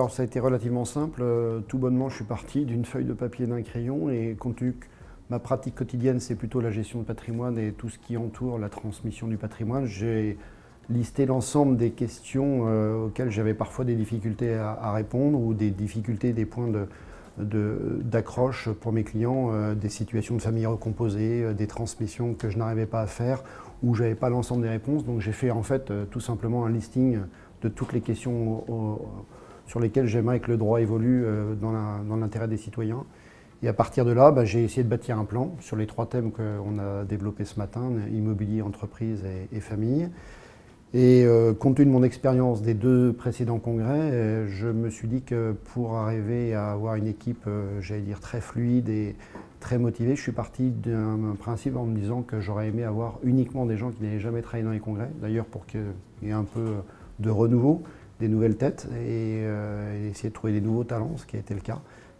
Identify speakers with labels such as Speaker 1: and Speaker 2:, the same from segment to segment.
Speaker 1: Alors ça a été relativement simple. Tout bonnement, je suis parti d'une feuille de papier et d'un crayon, et compte tenu que ma pratique quotidienne, c'est plutôt la gestion de patrimoine et tout ce qui entoure la transmission du patrimoine, j'ai listé l'ensemble des questions auxquelles j'avais parfois des difficultés à répondre, ou des difficultés, des points d'accroche pour mes clients, des situations de famille recomposées, des transmissions que je n'arrivais pas à faire, où je n'avais pas l'ensemble des réponses. Donc j'ai fait en fait tout simplement un listing de toutes les questions sur lesquelles j'aimerais que le droit évolue dans l'intérêt des citoyens. Et à partir de là, j'ai essayé de bâtir un plan sur les 3 thèmes qu'on a développés ce matin: immobilier, entreprise et famille. Et compte tenu de mon expérience des 2 précédents congrès, je me suis dit que pour arriver à avoir une équipe, j'allais dire, très fluide et très motivée, je suis parti d'un principe en me disant que j'aurais aimé avoir uniquement des gens qui n'avaient jamais travaillé dans les congrès, d'ailleurs pour qu'il y ait un peu de renouveau, des nouvelles têtes, et essayer de trouver des nouveaux talents, ce qui a été le cas.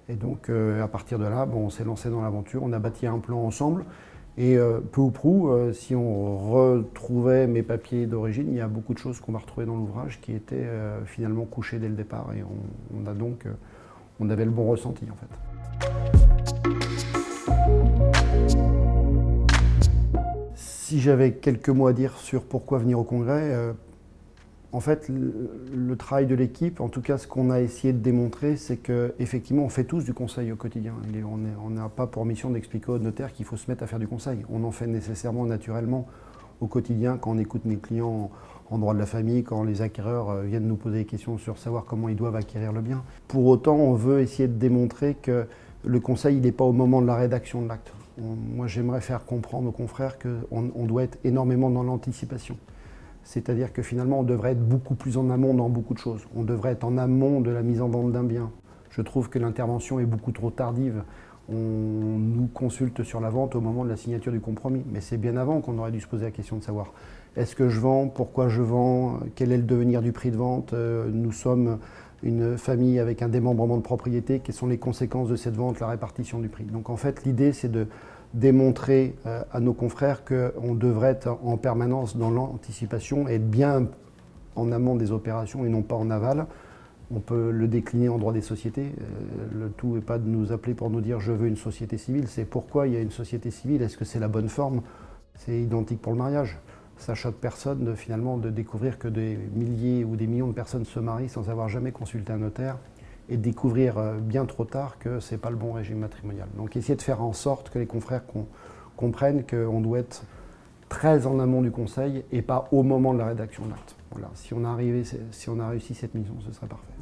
Speaker 1: Et donc à partir de là, on s'est lancé dans l'aventure, on a bâti un plan ensemble. Et peu ou prou, si on retrouvait mes papiers d'origine, il y a beaucoup de choses qu'on va retrouver dans l'ouvrage qui étaient finalement couchées dès le départ, et on avait le bon ressenti en fait. Si j'avais quelques mots à dire sur pourquoi venir au congrès, en fait, le travail de l'équipe, en tout cas ce qu'on a essayé de démontrer, c'est qu'effectivement on fait tous du conseil au quotidien. On n'a pas pour mission d'expliquer au notaire qu'il faut se mettre à faire du conseil. On en fait nécessairement, naturellement, au quotidien, quand on écoute nos clients en droit de la famille, quand les acquéreurs viennent nous poser des questions sur savoir comment ils doivent acquérir le bien. Pour autant, on veut essayer de démontrer que le conseil n'est pas au moment de la rédaction de l'acte. Moi, j'aimerais faire comprendre aux confrères qu'on doit être énormément dans l'anticipation. C'est-à-dire que finalement, on devrait être beaucoup plus en amont dans beaucoup de choses. On devrait être en amont de la mise en vente d'un bien. Je trouve que l'intervention est beaucoup trop tardive. On nous consulte sur la vente au moment de la signature du compromis. Mais c'est bien avant qu'on aurait dû se poser la question de savoir: est-ce que je vends? Pourquoi je vends? Quel est le devenir du prix de vente? Nous sommes une famille avec un démembrement de propriété. Quelles sont les conséquences de cette vente, la répartition du prix? Donc en fait, l'idée, c'est de démontrer à nos confrères qu'on devrait être en permanence dans l'anticipation et être bien en amont des opérations et non pas en aval. On peut le décliner en droit des sociétés. Le tout n'est pas de nous appeler pour nous dire « je veux une société civile », c'est pourquoi il y a une société civile, est-ce que c'est la bonne forme? C'est identique pour le mariage. Ça choque personne finalement de découvrir que des milliers ou des millions de personnes se marient sans avoir jamais consulté un notaire, et découvrir bien trop tard que ce n'est pas le bon régime matrimonial. Donc essayer de faire en sorte que les confrères comprennent qu'on doit être très en amont du conseil et pas au moment de la rédaction de l'acte. Voilà. Si on a réussi cette mission, ce serait parfait.